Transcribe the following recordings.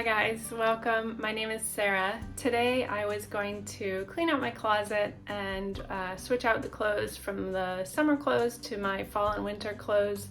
guys, welcome. My name is Sarah. Today I was going to clean out my closet and switch out the clothes from the summer clothes to my fall and winter clothes.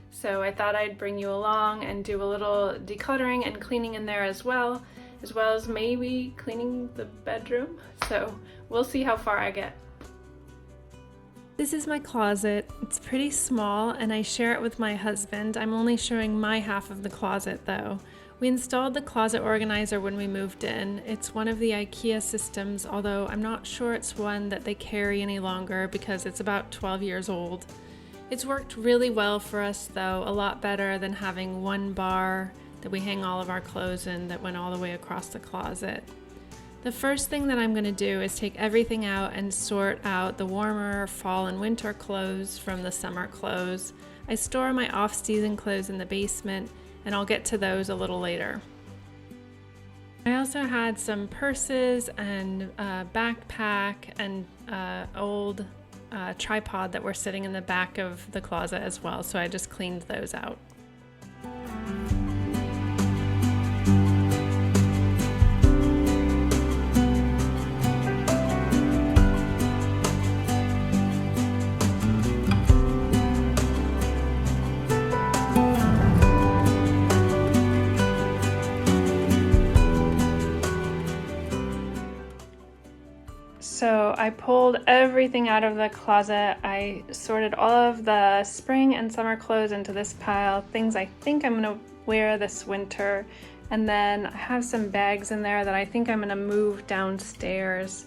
So I thought I'd bring you along and do a little decluttering and cleaning in there as well as maybe cleaning the bedroom. So we'll see how far I get. This is my closet. It's pretty small and I share it with my husband. I'm only showing my half of the closet though. We installed the closet organizer when we moved in. It's one of the IKEA systems, although I'm not sure it's one that they carry any longer because it's about 12 years old. It's worked really well for us though, a lot better than having one bar that we hang all of our clothes in that went all the way across the closet. The first thing that I'm going to do is take everything out and sort out the warmer fall and winter clothes from the summer clothes. I store my off-season clothes in the basement, and I'll get to those a little later. I also had some purses and a backpack and old tripod that were sitting in the back of the closet as well, so I just cleaned those out. So I pulled everything out of the closet. I sorted all of the spring and summer clothes into this pile, things I think I'm gonna wear this winter. And then I have some bags in there that I think I'm gonna move downstairs.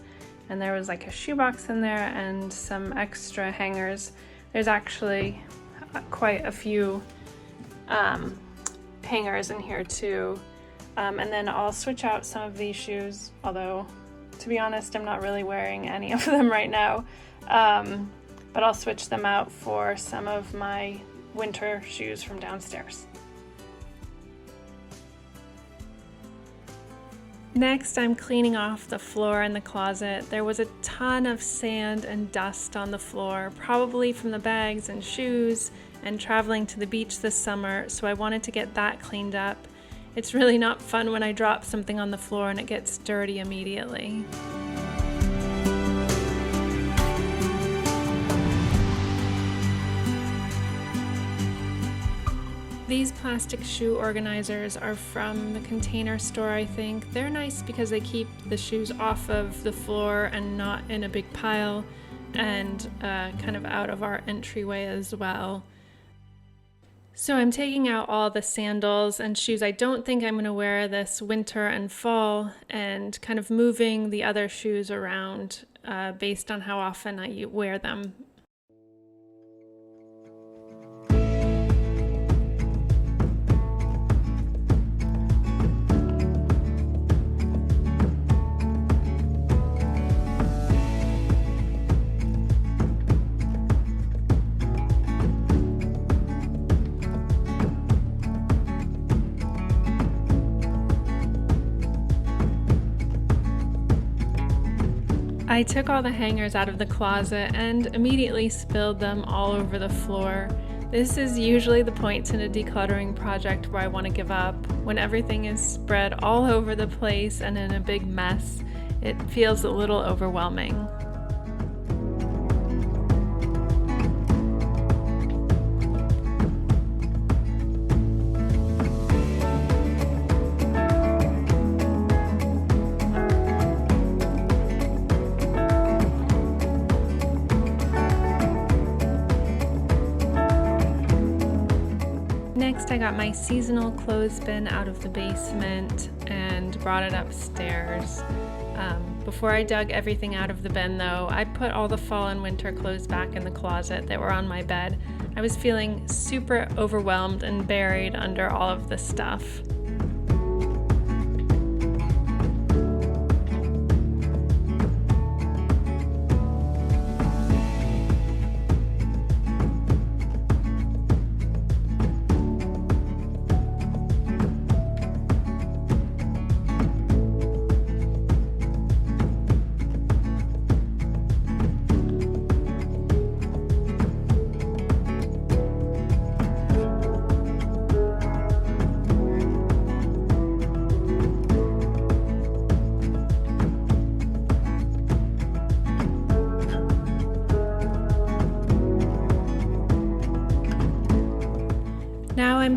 And there was like a shoebox in there and some extra hangers. There's actually quite a few hangers in here too. And then I'll switch out some of these shoes, although to be honest, I'm not really wearing any of them right now, but I'll switch them out for some of my winter shoes from downstairs. Next, I'm cleaning off the floor in the closet. There was a ton of sand and dust on the floor, probably from the bags and shoes and traveling to the beach this summer, so I wanted to get that cleaned up. It's really not fun when I drop something on the floor and it gets dirty immediately. These plastic shoe organizers are from the Container Store, I think. They're nice because they keep the shoes off of the floor and not in a big pile and kind of out of our entryway as well. So I'm taking out all the sandals and shoes I don't think I'm going to wear this winter and fall, and kind of moving the other shoes around based on how often I wear them. I took all the hangers out of the closet and immediately spilled them all over the floor. This is usually the point in a decluttering project where I want to give up. When everything is spread all over the place and in a big mess, it feels a little overwhelming. Next, I got my seasonal clothes bin out of the basement and brought it upstairs. Before I dug everything out of the bin though, I put all the fall and winter clothes back in the closet that were on my bed. I was feeling super overwhelmed and buried under all of the stuff.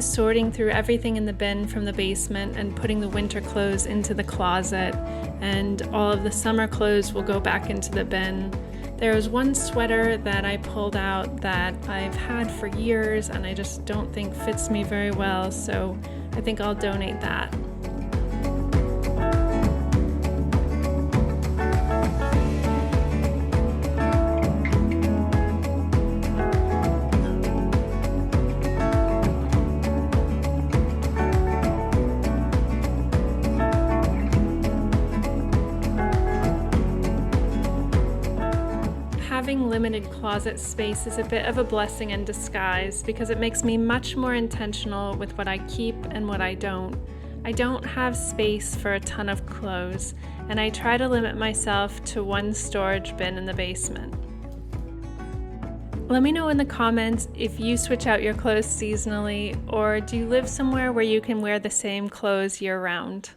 I'm sorting through everything in the bin from the basement and putting the winter clothes into the closet, and all of the summer clothes will go back into the bin. There was one sweater that I pulled out that I've had for years and I just don't think fits me very well, so I think I'll donate that. Having limited closet space is a bit of a blessing in disguise because it makes me much more intentional with what I keep and what I don't. I don't have space for a ton of clothes, and I try to limit myself to one storage bin in the basement. Let me know in the comments if you switch out your clothes seasonally, or do you live somewhere where you can wear the same clothes year-round?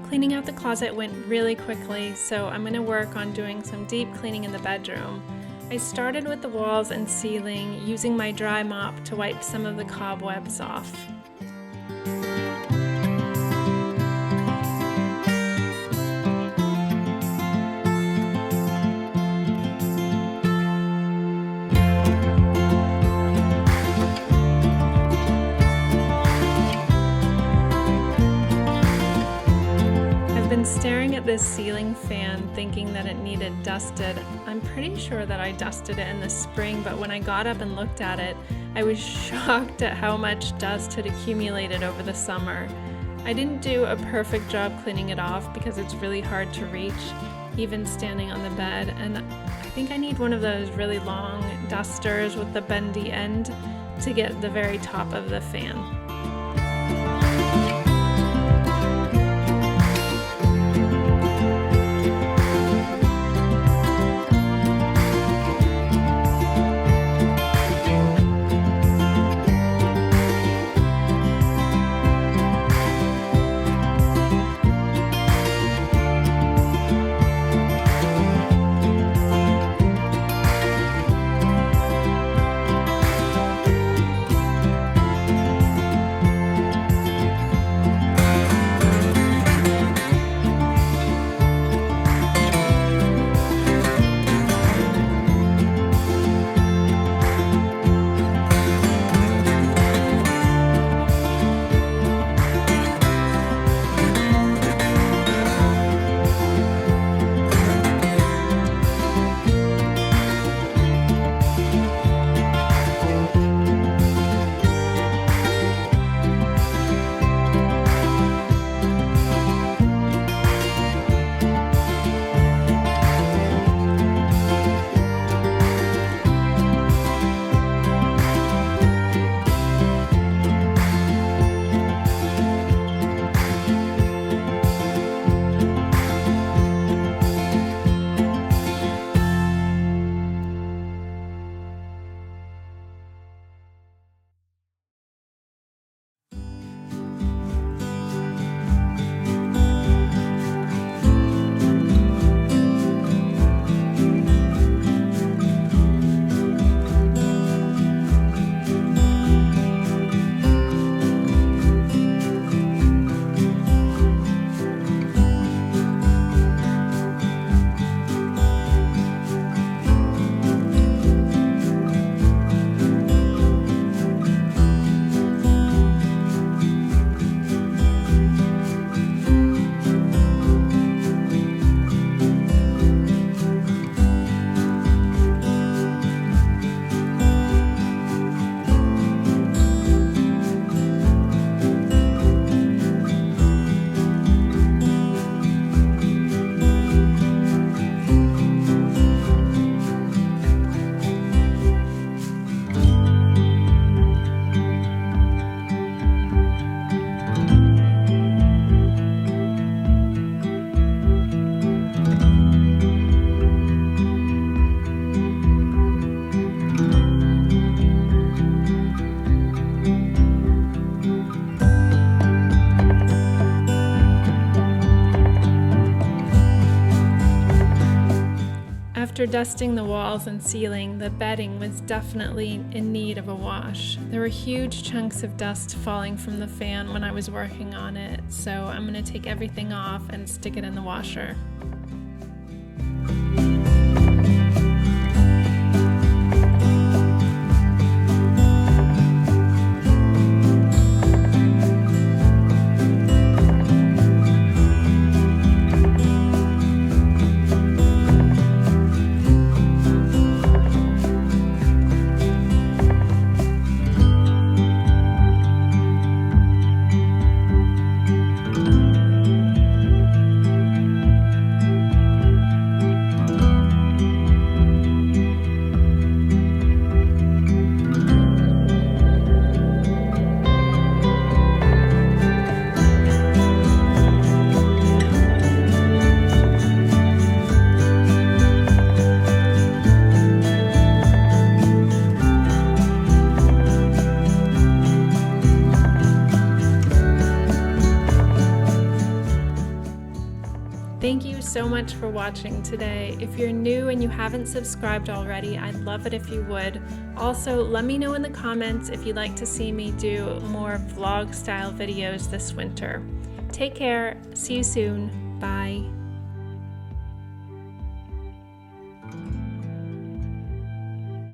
Cleaning out the closet went really quickly, so I'm going to work on doing some deep cleaning in the bedroom. I started with the walls and ceiling, using my dry mop to wipe some of the cobwebs off. Staring at this ceiling fan thinking that it needed dusted. I'm pretty sure that I dusted it in the spring, but when I got up and looked at it, I was shocked at how much dust had accumulated over the summer. I didn't do a perfect job cleaning it off because it's really hard to reach, even standing on the bed, and I think I need one of those really long dusters with the bendy end to get the very top of the fan. After dusting the walls and ceiling, the bedding was definitely in need of a wash. There were huge chunks of dust falling from the fan when I was working on it, so I'm going to take everything off and stick it in the washer. Thank you so much for watching today. If you're new and you haven't subscribed already, I'd love it if you would. Also, let me know in the comments if you'd like to see me do more vlog style videos this winter. Take care, see you soon, bye.